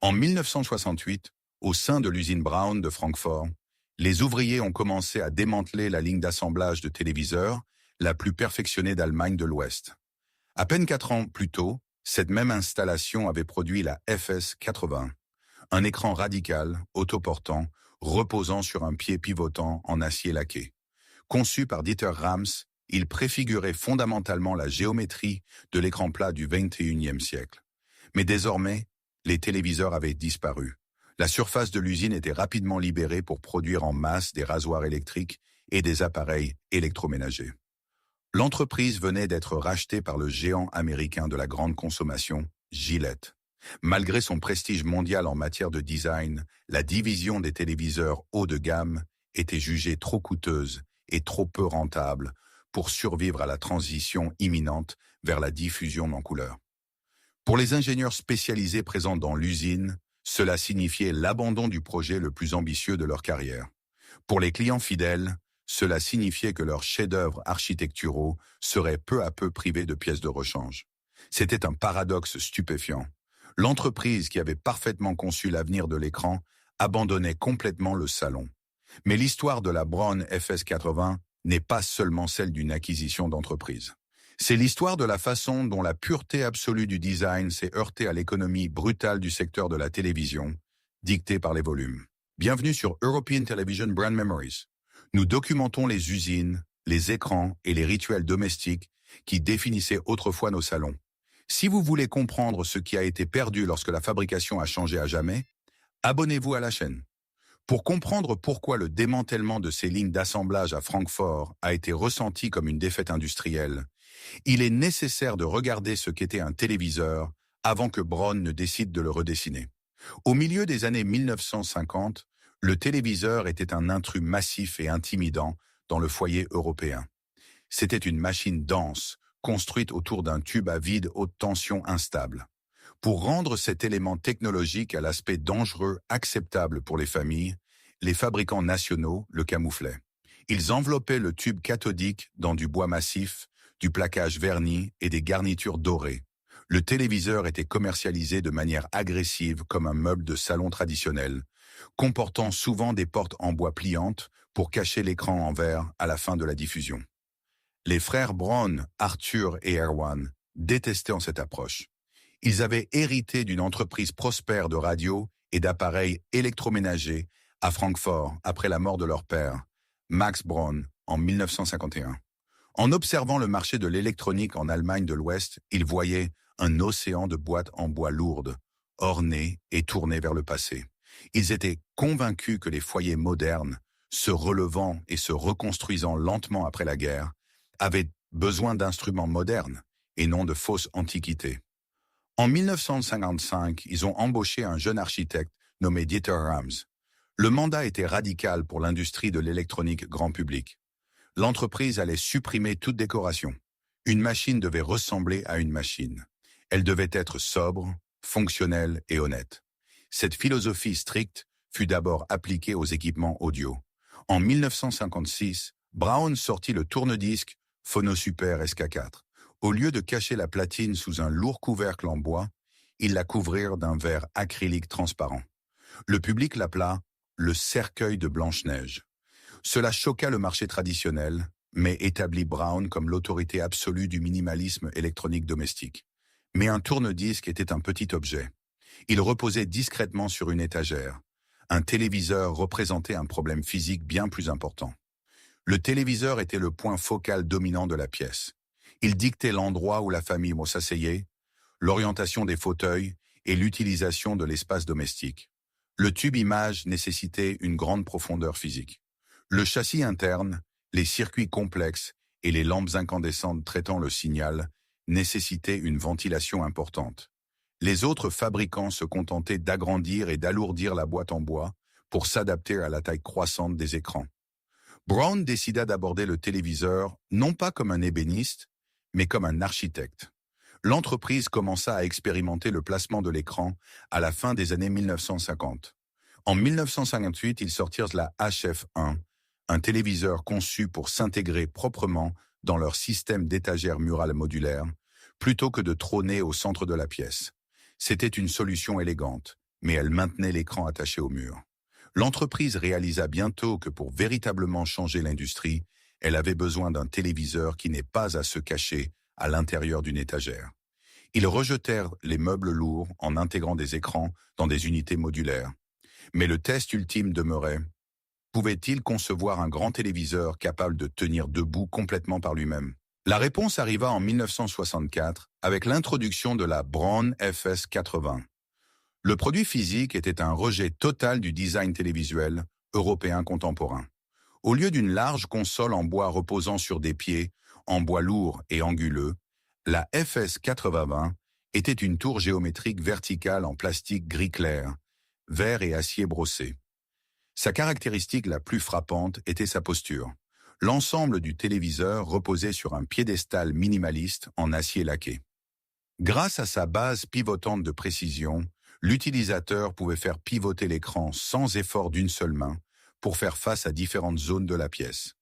En 1968, au sein de l'usine Braun de Francfort, les ouvriers ont commencé à démanteler la ligne d'assemblage de téléviseurs la plus perfectionnée d'Allemagne de l'Ouest. À peine 4 ans plus tôt, cette même installation avait produit la FS-80, un écran radical, autoportant, reposant sur un pied pivotant en acier laqué. Conçu par Dieter Rams, il préfigurait fondamentalement la géométrie de l'écran plat du XXIe siècle. Mais désormais, les téléviseurs avaient disparu. La surface de l'usine était rapidement libérée pour produire en masse des rasoirs électriques et des appareils électroménagers. L'entreprise venait d'être rachetée par le géant américain de la grande consommation, Gillette. Malgré son prestige mondial en matière de design, la division des téléviseurs haut de gamme était jugée trop coûteuse et trop peu rentable pour survivre à la transition imminente vers la diffusion en couleur. Pour les ingénieurs spécialisés présents dans l'usine, cela signifiait l'abandon du projet le plus ambitieux de leur carrière. Pour les clients fidèles, cela signifiait que leurs chefs-d'œuvre architecturaux seraient peu à peu privés de pièces de rechange. C'était un paradoxe stupéfiant. L'entreprise qui avait parfaitement conçu l'avenir de l'écran abandonnait complètement le salon. Mais l'histoire de la Braun FS-80 n'est pas seulement celle d'une acquisition d'entreprise. C'est l'histoire de la façon dont la pureté absolue du design s'est heurtée à l'économie brutale du secteur de la télévision, dictée par les volumes. Bienvenue sur European Television Brand Memories. Nous documentons les usines, les écrans et les rituels domestiques qui définissaient autrefois nos salons. Si vous voulez comprendre ce qui a été perdu lorsque la fabrication a changé à jamais, abonnez-vous à la chaîne. Pour comprendre pourquoi le démantèlement de ces lignes d'assemblage à Francfort a été ressenti comme une défaite industrielle, il est nécessaire de regarder ce qu'était un téléviseur avant que Braun ne décide de le redessiner. Au milieu des années 1950, le téléviseur était un intrus massif et intimidant dans le foyer européen. C'était une machine dense, construite autour d'un tube à vide haute tension instable. Pour rendre cet élément technologique à l'aspect dangereux acceptable pour les familles, les fabricants nationaux le camouflaient. Ils enveloppaient le tube cathodique dans du bois massif, du plaquage verni et des garnitures dorées. Le téléviseur était commercialisé de manière agressive comme un meuble de salon traditionnel, comportant souvent des portes en bois pliantes pour cacher l'écran en verre à la fin de la diffusion. Les frères Braun, Arthur et Erwan, détestaient cette approche. Ils avaient hérité d'une entreprise prospère de radio et d'appareils électroménagers à Francfort après la mort de leur père, Max Braun, en 1951. En observant le marché de l'électronique en Allemagne de l'Ouest, ils voyaient un océan de boîtes en bois lourdes, ornées et tournées vers le passé. Ils étaient convaincus que les foyers modernes, se relevant et se reconstruisant lentement après la guerre, avaient besoin d'instruments modernes et non de fausses antiquités. En 1955, ils ont embauché un jeune architecte nommé Dieter Rams. Le mandat était radical pour l'industrie de l'électronique grand public. L'entreprise allait supprimer toute décoration. Une machine devait ressembler à une machine. Elle devait être sobre, fonctionnelle et honnête. Cette philosophie stricte fut d'abord appliquée aux équipements audio. En 1956, Braun sortit le tourne-disque Phonosuper SK4. Au lieu de cacher la platine sous un lourd couvercle en bois, ils la couvrirent d'un verre acrylique transparent. Le public l'appela le cercueil de Blanche-Neige. Cela choqua le marché traditionnel, mais établit Braun comme l'autorité absolue du minimalisme électronique domestique. Mais un tourne-disque était un petit objet. Il reposait discrètement sur une étagère. Un téléviseur représentait un problème physique bien plus important. Le téléviseur était le point focal dominant de la pièce. Il dictait l'endroit où la famille s'asseyait, l'orientation des fauteuils et l'utilisation de l'espace domestique. Le tube image nécessitait une grande profondeur physique. Le châssis interne, les circuits complexes et les lampes incandescentes traitant le signal nécessitaient une ventilation importante. Les autres fabricants se contentaient d'agrandir et d'alourdir la boîte en bois pour s'adapter à la taille croissante des écrans. Braun décida d'aborder le téléviseur non pas comme un ébéniste, mais comme un architecte. L'entreprise commença à expérimenter le placement de l'écran à la fin des années 1950. En 1958, ils sortirent la HF1, un téléviseur conçu pour s'intégrer proprement dans leur système d'étagères murales modulaires, plutôt que de trôner au centre de la pièce. C'était une solution élégante, mais elle maintenait l'écran attaché au mur. L'entreprise réalisa bientôt que pour véritablement changer l'industrie, elle avait besoin d'un téléviseur qui n'ait pas à se cacher à l'intérieur d'une étagère. Ils rejetèrent les meubles lourds en intégrant des écrans dans des unités modulaires. Mais le test ultime demeurait: pouvait-il concevoir un grand téléviseur capable de tenir debout complètement par lui-même? La réponse arriva en 1964 avec l'introduction de la Braun FS80. Le produit physique était un rejet total du design télévisuel européen contemporain. Au lieu d'une large console en bois reposant sur des pieds, en bois lourd et anguleux, la FS80 était une tour géométrique verticale en plastique gris clair, vert et acier brossé. Sa caractéristique la plus frappante était sa posture. L'ensemble du téléviseur reposait sur un piédestal minimaliste en acier laqué. Grâce à sa base pivotante de précision, l'utilisateur pouvait faire pivoter l'écran sans effort d'une seule main pour faire face à différentes zones de la pièce.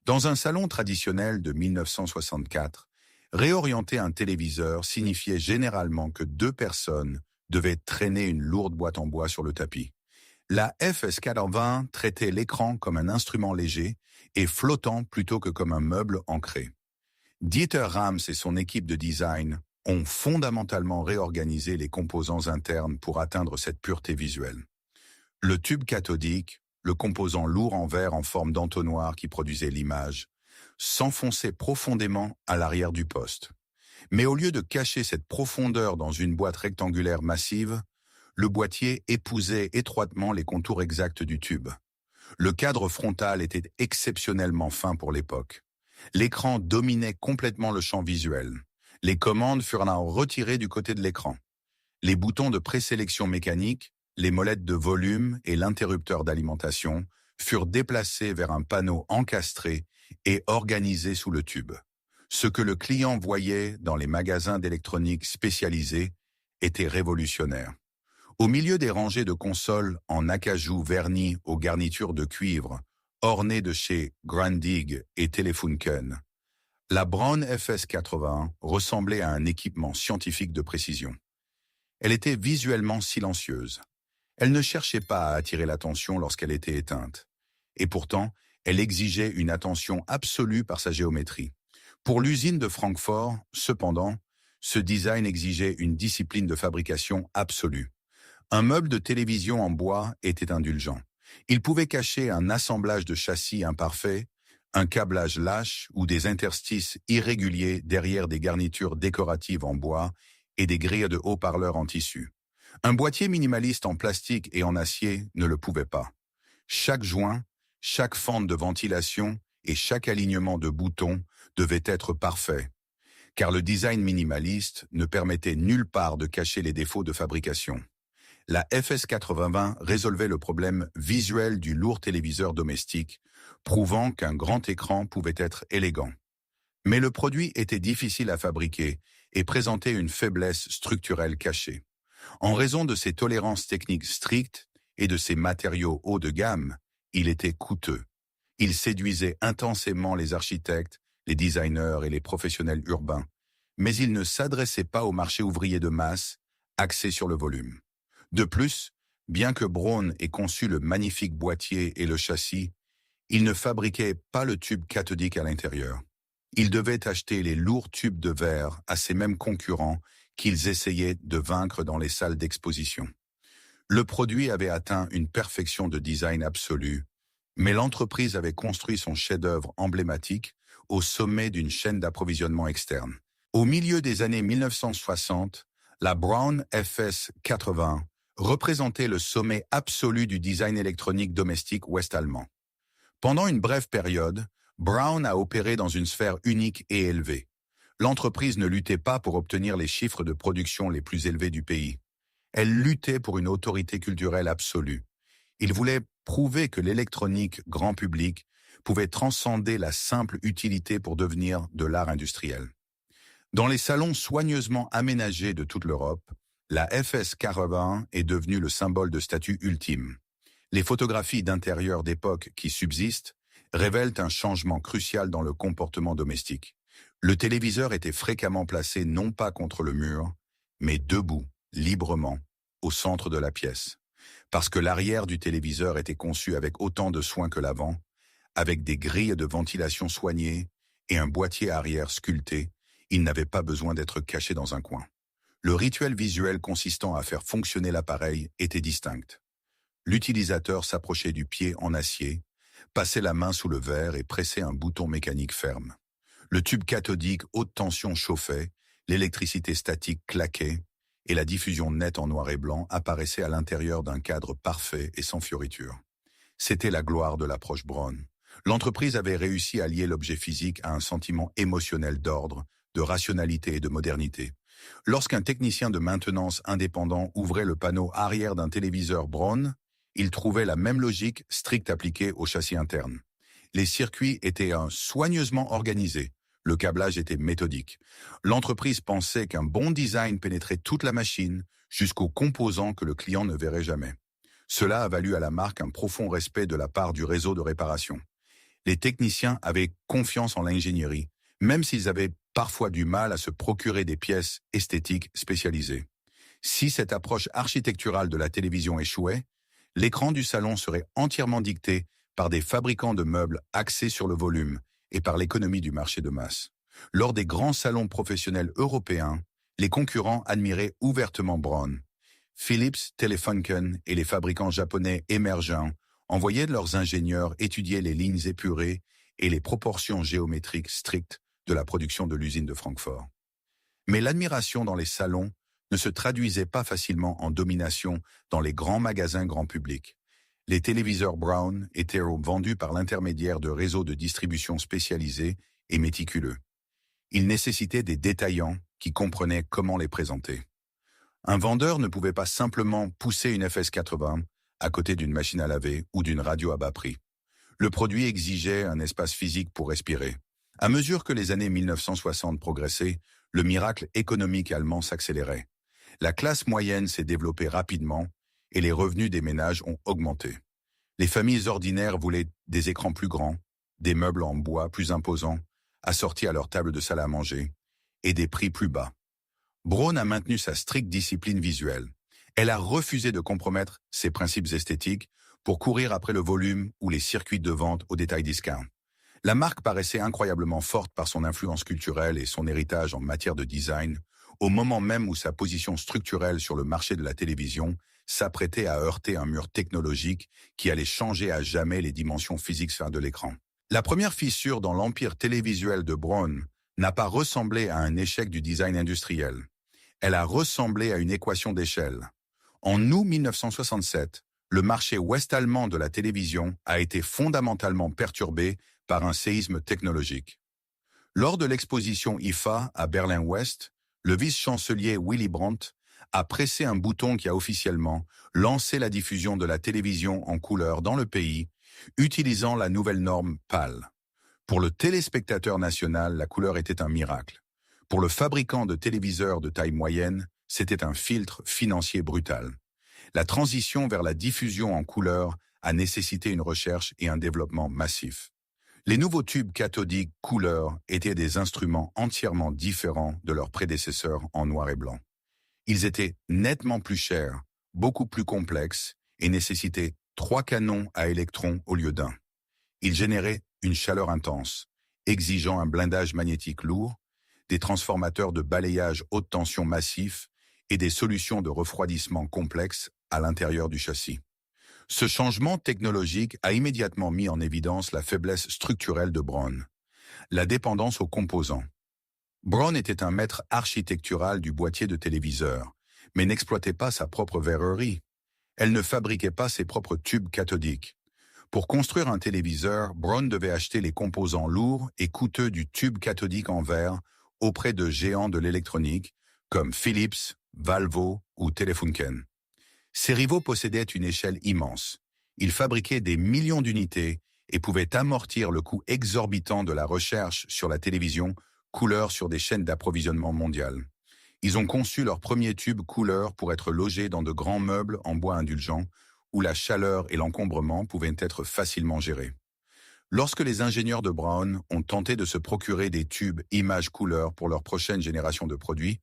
Dans un salon traditionnel de 1964, réorienter un téléviseur signifiait généralement que 2 personnes devaient traîner une lourde boîte en bois sur le tapis. La FS80 traitait l'écran comme un instrument léger et flottant plutôt que comme un meuble ancré. Dieter Rams et son équipe de design ont fondamentalement réorganisé les composants internes pour atteindre cette pureté visuelle. Le tube cathodique, le composant lourd en verre en forme d'entonnoir qui produisait l'image, s'enfonçait profondément à l'arrière du poste. Mais au lieu de cacher cette profondeur dans une boîte rectangulaire massive, le boîtier épousait étroitement les contours exacts du tube. Le cadre frontal était exceptionnellement fin pour l'époque. L'écran dominait complètement le champ visuel. Les commandes furent alors retirées du côté de l'écran. Les boutons de présélection mécanique, les molettes de volume et l'interrupteur d'alimentation furent déplacés vers un panneau encastré et organisés sous le tube. Ce que le client voyait dans les magasins d'électronique spécialisés était révolutionnaire. Au milieu des rangées de consoles en acajou vernis aux garnitures de cuivre, ornées de chez Grundig et Telefunken, la Braun FS80 ressemblait à un équipement scientifique de précision. Elle était visuellement silencieuse. Elle ne cherchait pas à attirer l'attention lorsqu'elle était éteinte. Et pourtant, elle exigeait une attention absolue par sa géométrie. Pour l'usine de Francfort, cependant, ce design exigeait une discipline de fabrication absolue. Un meuble de télévision en bois était indulgent. Il pouvait cacher un assemblage de châssis imparfait, un câblage lâche ou des interstices irréguliers derrière des garnitures décoratives en bois et des grilles de haut-parleurs en tissu. Un boîtier minimaliste en plastique et en acier ne le pouvait pas. Chaque joint, chaque fente de ventilation et chaque alignement de boutons devait être parfait, car le design minimaliste ne permettait nulle part de cacher les défauts de fabrication. La FS80 résolvait le problème visuel du lourd téléviseur domestique, prouvant qu'un grand écran pouvait être élégant. Mais le produit était difficile à fabriquer et présentait une faiblesse structurelle cachée. En raison de ses tolérances techniques strictes et de ses matériaux haut de gamme, il était coûteux. Il séduisait intensément les architectes, les designers et les professionnels urbains, mais il ne s'adressait pas au marché ouvrier de masse, axé sur le volume. De plus, bien que Braun ait conçu le magnifique boîtier et le châssis, il ne fabriquait pas le tube cathodique à l'intérieur. Il devait acheter les lourds tubes de verre à ces mêmes concurrents qu'ils essayaient de vaincre dans les salles d'exposition. Le produit avait atteint une perfection de design absolue, mais l'entreprise avait construit son chef-d'œuvre emblématique au sommet d'une chaîne d'approvisionnement externe. Au milieu des années 1960, la Braun FS80 représentait le sommet absolu du design électronique domestique ouest-allemand. Pendant une brève période, Braun a opéré dans une sphère unique et élevée. L'entreprise ne luttait pas pour obtenir les chiffres de production les plus élevés du pays. Elle luttait pour une autorité culturelle absolue. Il voulait prouver que l'électronique grand public pouvait transcender la simple utilité pour devenir de l'art industriel. Dans les salons soigneusement aménagés de toute l'Europe, la FS80 est devenue le symbole de statut ultime. Les photographies d'intérieur d'époque qui subsistent révèlent un changement crucial dans le comportement domestique. Le téléviseur était fréquemment placé non pas contre le mur, mais debout, librement, au centre de la pièce. Parce que l'arrière du téléviseur était conçu avec autant de soin que l'avant, avec des grilles de ventilation soignées et un boîtier arrière sculpté, il n'avait pas besoin d'être caché dans un coin. Le rituel visuel consistant à faire fonctionner l'appareil était distinct. L'utilisateur s'approchait du pied en acier, passait la main sous le verre et pressait un bouton mécanique ferme. Le tube cathodique haute tension chauffait, l'électricité statique claquait, et la diffusion nette en noir et blanc apparaissait à l'intérieur d'un cadre parfait et sans fioritures. C'était la gloire de l'approche Braun. L'entreprise avait réussi à lier l'objet physique à un sentiment émotionnel d'ordre, de rationalité et de modernité. Lorsqu'un technicien de maintenance indépendant ouvrait le panneau arrière d'un téléviseur Braun, il trouvait la même logique stricte appliquée au châssis interne. Les circuits étaient soigneusement organisés. Le câblage était méthodique. L'entreprise pensait qu'un bon design pénétrait toute la machine jusqu'aux composants que le client ne verrait jamais. Cela a valu à la marque un profond respect de la part du réseau de réparation. Les techniciens avaient confiance en l'ingénierie, même s'ils avaient parfois du mal à se procurer des pièces esthétiques spécialisées. Si cette approche architecturale de la télévision échouait, l'écran du salon serait entièrement dicté par des fabricants de meubles axés sur le volume et par l'économie du marché de masse. Lors des grands salons professionnels européens, les concurrents admiraient ouvertement Braun. Philips, Telefunken et les fabricants japonais émergents envoyaient leurs ingénieurs étudier les lignes épurées et les proportions géométriques strictes de la production de l'usine de Francfort. Mais l'admiration dans les salons ne se traduisait pas facilement en domination dans les grands magasins grand public. Les téléviseurs Braun étaient vendus par l'intermédiaire de réseaux de distribution spécialisés et méticuleux. Ils nécessitaient des détaillants qui comprenaient comment les présenter. Un vendeur ne pouvait pas simplement pousser une FS80 à côté d'une machine à laver ou d'une radio à bas prix. Le produit exigeait un espace physique pour respirer. À mesure que les années 1960 progressaient, le miracle économique allemand s'accélérait. La classe moyenne s'est développée rapidement et les revenus des ménages ont augmenté. Les familles ordinaires voulaient des écrans plus grands, des meubles en bois plus imposants, assortis à leur table de salle à manger, et des prix plus bas. Braun a maintenu sa stricte discipline visuelle. Elle a refusé de compromettre ses principes esthétiques pour courir après le volume ou les circuits de vente au détail discount. La marque paraissait incroyablement forte par son influence culturelle et son héritage en matière de design, au moment même où sa position structurelle sur le marché de la télévision s'apprêtait à heurter un mur technologique qui allait changer à jamais les dimensions physiques de l'écran. La première fissure dans l'empire télévisuel de Braun n'a pas ressemblé à un échec du design industriel. Elle a ressemblé à une équation d'échelle. En août 1967, le marché ouest-allemand de la télévision a été fondamentalement perturbé par un séisme technologique. Lors de l'exposition IFA à Berlin-Ouest, le vice-chancelier Willy Brandt a pressé un bouton qui a officiellement lancé la diffusion de la télévision en couleur dans le pays, utilisant la nouvelle norme PAL. Pour le téléspectateur national, la couleur était un miracle. Pour le fabricant de téléviseurs de taille moyenne, c'était un filtre financier brutal. La transition vers la diffusion en couleur a nécessité une recherche et un développement massif. Les nouveaux tubes cathodiques couleur étaient des instruments entièrement différents de leurs prédécesseurs en noir et blanc. Ils étaient nettement plus chers, beaucoup plus complexes et nécessitaient 3 canons à électrons au lieu d'un. Ils généraient une chaleur intense, exigeant un blindage magnétique lourd, des transformateurs de balayage haute tension massifs et des solutions de refroidissement complexes à l'intérieur du châssis. Ce changement technologique a immédiatement mis en évidence la faiblesse structurelle de Braun, la dépendance aux composants. Braun était un maître architectural du boîtier de téléviseur, mais n'exploitait pas sa propre verrerie. Elle ne fabriquait pas ses propres tubes cathodiques. Pour construire un téléviseur, Braun devait acheter les composants lourds et coûteux du tube cathodique en verre auprès de géants de l'électronique comme Philips, Valvo ou Telefunken. Ses rivaux possédaient une échelle immense. Ils fabriquaient des millions d'unités et pouvaient amortir le coût exorbitant de la recherche sur la télévision couleur sur des chaînes d'approvisionnement mondiales. Ils ont conçu leur premier tube couleur pour être logés dans de grands meubles en bois indulgent où la chaleur et l'encombrement pouvaient être facilement gérés. Lorsque les ingénieurs de Braun ont tenté de se procurer des tubes images couleur pour leur prochaine génération de produits,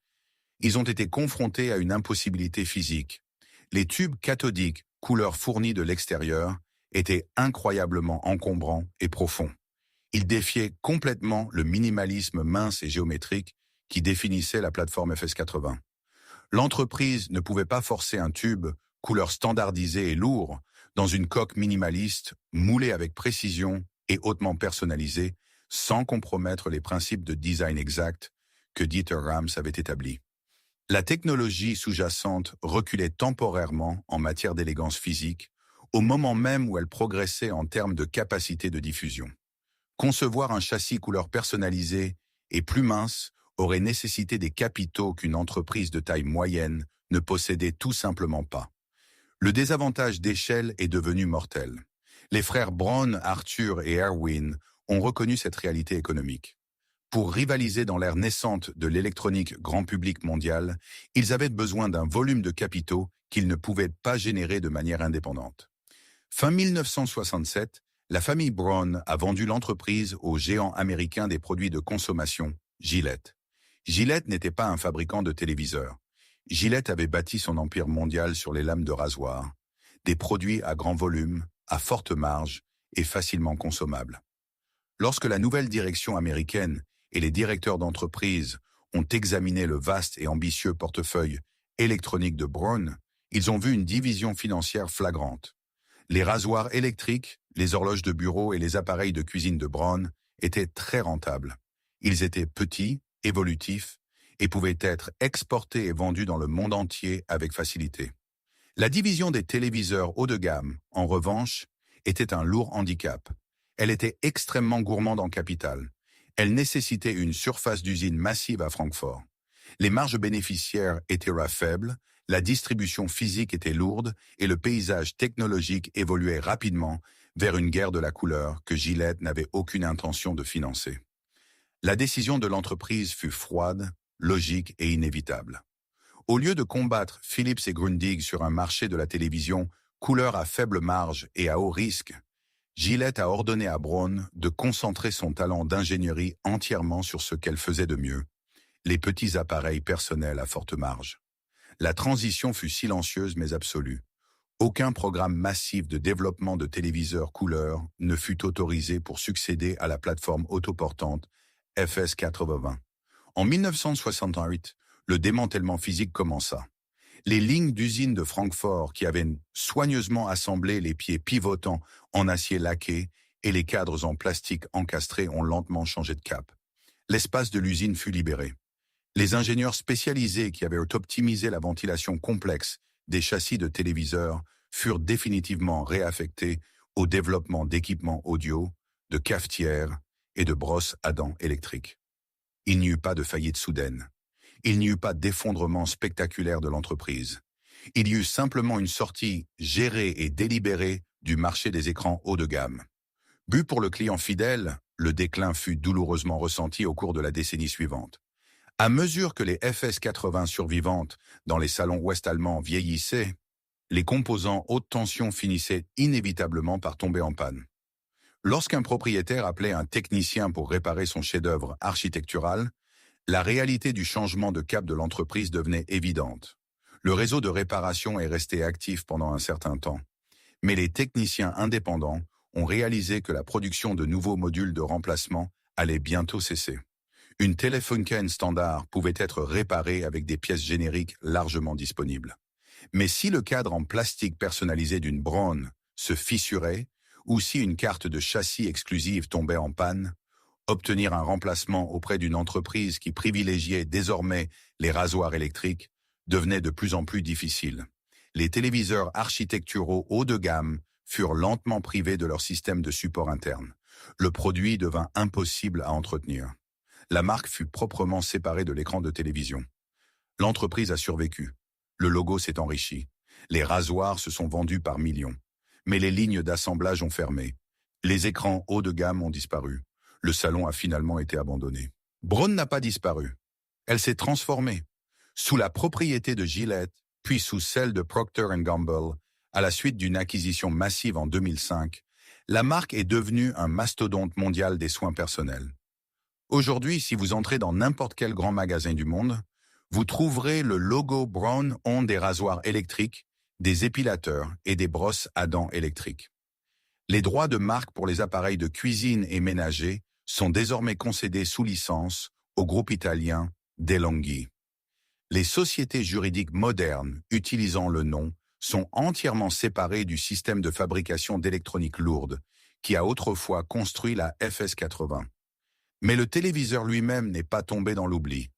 ils ont été confrontés à une impossibilité physique. Les tubes cathodiques, couleur fournie de l'extérieur, étaient incroyablement encombrants et profonds. Ils défiaient complètement le minimalisme mince et géométrique qui définissait la plateforme FS80. L'entreprise ne pouvait pas forcer un tube, couleur standardisée et lourd, dans une coque minimaliste, moulée avec précision et hautement personnalisée, sans compromettre les principes de design exact que Dieter Rams avait établis. La technologie sous-jacente reculait temporairement en matière d'élégance physique, au moment même où elle progressait en termes de capacité de diffusion. Concevoir un châssis couleur personnalisé et plus mince aurait nécessité des capitaux qu'une entreprise de taille moyenne ne possédait tout simplement pas. Le désavantage d'échelle est devenu mortel. Les frères Braun, Arthur et Erwin ont reconnu cette réalité économique. Pour rivaliser dans l'ère naissante de l'électronique grand public mondial, ils avaient besoin d'un volume de capitaux qu'ils ne pouvaient pas générer de manière indépendante. Fin 1967, la famille Braun a vendu l'entreprise au géant américain des produits de consommation, Gillette. Gillette n'était pas un fabricant de téléviseurs. Gillette avait bâti son empire mondial sur les lames de rasoir, des produits à grand volume, à forte marge et facilement consommables. Lorsque la nouvelle direction américaine et les directeurs d'entreprise ont examiné le vaste et ambitieux portefeuille électronique de Braun, ils ont vu une division financière flagrante. Les rasoirs électriques, les horloges de bureau et les appareils de cuisine de Braun étaient très rentables. Ils étaient petits, évolutifs et pouvaient être exportés et vendus dans le monde entier avec facilité. La division des téléviseurs haut de gamme, en revanche, était un lourd handicap. Elle était extrêmement gourmande en capital. Elle nécessitait une surface d'usine massive à Francfort. Les marges bénéficiaires étaient faibles, la distribution physique était lourde et le paysage technologique évoluait rapidement vers une guerre de la couleur que Gillette n'avait aucune intention de financer. La décision de l'entreprise fut froide, logique et inévitable. Au lieu de combattre Philips et Grundig sur un marché de la télévision couleur à faible marge et à haut risque, Gillette a ordonné à Braun de concentrer son talent d'ingénierie entièrement sur ce qu'elle faisait de mieux, les petits appareils personnels à forte marge. La transition fut silencieuse mais absolue. Aucun programme massif de développement de téléviseurs couleur ne fut autorisé pour succéder à la plateforme autoportante FS80. En 1968, le démantèlement physique commença. Les lignes d'usine de Francfort qui avaient soigneusement assemblé les pieds pivotants en acier laqué et les cadres en plastique encastrés ont lentement changé de cap. L'espace de l'usine fut libéré. Les ingénieurs spécialisés qui avaient optimisé la ventilation complexe des châssis de téléviseurs furent définitivement réaffectés au développement d'équipements audio, de cafetières et de brosses à dents électriques. Il n'y eut pas de faillite soudaine. Il n'y eut pas d'effondrement spectaculaire de l'entreprise. Il y eut simplement une sortie gérée et délibérée du marché des écrans haut de gamme. But pour le client fidèle, le déclin fut douloureusement ressenti au cours de la décennie suivante. À mesure que les FS80 survivantes dans les salons ouest-allemands vieillissaient, les composants haute tension finissaient inévitablement par tomber en panne. Lorsqu'un propriétaire appelait un technicien pour réparer son chef-d'œuvre architectural, la réalité du changement de cap de l'entreprise devenait évidente. Le réseau de réparation est resté actif pendant un certain temps, mais les techniciens indépendants ont réalisé que la production de nouveaux modules de remplacement allait bientôt cesser. Une Telefunken standard pouvait être réparée avec des pièces génériques largement disponibles. Mais si le cadre en plastique personnalisé d'une Braun se fissurait, ou si une carte de châssis exclusive tombait en panne, obtenir un remplacement auprès d'une entreprise qui privilégiait désormais les rasoirs électriques devenait de plus en plus difficile. Les téléviseurs architecturaux haut de gamme furent lentement privés de leur système de support interne. Le produit devint impossible à entretenir. La marque fut proprement séparée de l'écran de télévision. L'entreprise a survécu. Le logo s'est enrichi. Les rasoirs se sont vendus par millions. Mais les lignes d'assemblage ont fermé. Les écrans haut de gamme ont disparu. Le salon a finalement été abandonné. Braun n'a pas disparu. Elle s'est transformée. Sous la propriété de Gillette, puis sous celle de Procter & Gamble, à la suite d'une acquisition massive en 2005, la marque est devenue un mastodonte mondial des soins personnels. Aujourd'hui, si vous entrez dans n'importe quel grand magasin du monde, vous trouverez le logo Braun ont des rasoirs électriques, des épilateurs et des brosses à dents électriques. Les droits de marque pour les appareils de cuisine et ménager sont désormais concédés sous licence au groupe italien DeLonghi. Les sociétés juridiques modernes utilisant le nom sont entièrement séparées du système de fabrication d'électronique lourde qui a autrefois construit la FS80. Mais le téléviseur lui-même n'est pas tombé dans l'oubli.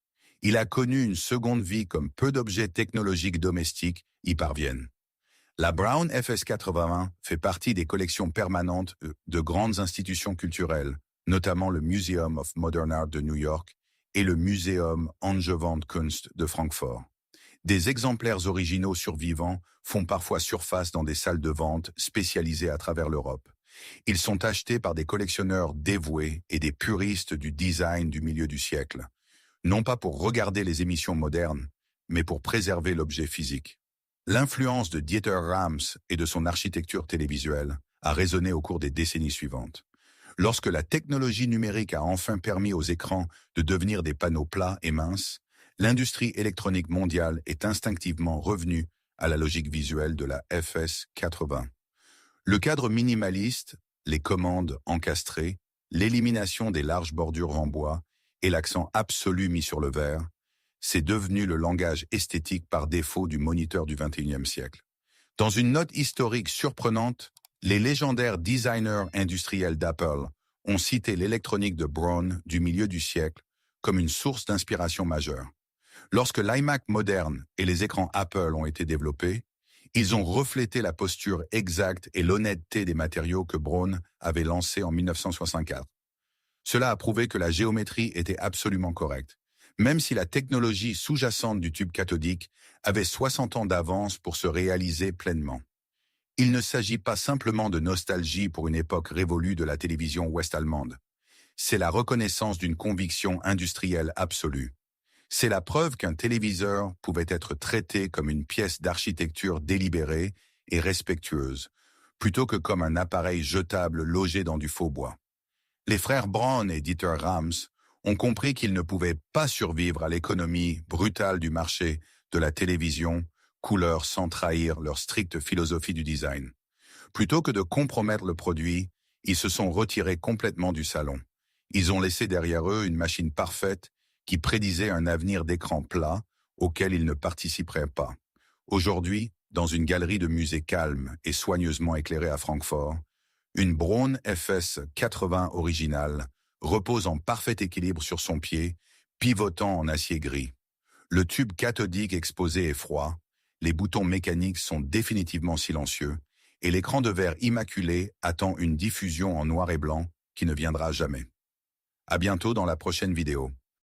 Il a connu une seconde vie comme peu d'objets technologiques domestiques y parviennent. La Braun FS80 fait partie des collections permanentes de grandes institutions culturelles, notamment le Museum of Modern Art de New York et le Museum Angewandte Kunst de Francfort. Des exemplaires originaux survivants font parfois surface dans des salles de vente spécialisées à travers l'Europe. Ils sont achetés par des collectionneurs dévoués et des puristes du design du milieu du siècle, non pas pour regarder les émissions modernes, mais pour préserver l'objet physique. L'influence de Dieter Rams et de son architecture télévisuelle a résonné au cours des décennies suivantes. Lorsque la technologie numérique a enfin permis aux écrans de devenir des panneaux plats et minces, l'industrie électronique mondiale est instinctivement revenue à la logique visuelle de la FS80. Le cadre minimaliste, les commandes encastrées, l'élimination des larges bordures en bois et l'accent absolu mis sur le verre, c'est devenu le langage esthétique par défaut du moniteur du XXIe siècle. Dans une note historique surprenante, les légendaires designers industriels d'Apple ont cité l'électronique de Braun du milieu du siècle comme une source d'inspiration majeure. Lorsque l'iMac moderne et les écrans Apple ont été développés, ils ont reflété la posture exacte et l'honnêteté des matériaux que Braun avait lancés en 1964. Cela a prouvé que la géométrie était absolument correcte, même si la technologie sous-jacente du tube cathodique avait 60 ans d'avance pour se réaliser pleinement. Il ne s'agit pas simplement de nostalgie pour une époque révolue de la télévision ouest-allemande. C'est la reconnaissance d'une conviction industrielle absolue. C'est la preuve qu'un téléviseur pouvait être traité comme une pièce d'architecture délibérée et respectueuse, plutôt que comme un appareil jetable logé dans du faux bois. Les frères Braun et Dieter Rams ont compris qu'ils ne pouvaient pas survivre à l'économie brutale du marché de la télévision, couleur sans trahir leur stricte philosophie du design. Plutôt que de compromettre le produit, ils se sont retirés complètement du salon. Ils ont laissé derrière eux une machine parfaite qui prédisait un avenir d'écran plat auquel ils ne participeraient pas. Aujourd'hui, dans une galerie de musée calme et soigneusement éclairée à Francfort, une Braun FS80 originale repose en parfait équilibre sur son pied, pivotant en acier gris. Le tube cathodique exposé est froid, les boutons mécaniques sont définitivement silencieux, et l'écran de verre immaculé attend une diffusion en noir et blanc qui ne viendra jamais. À bientôt dans la prochaine vidéo.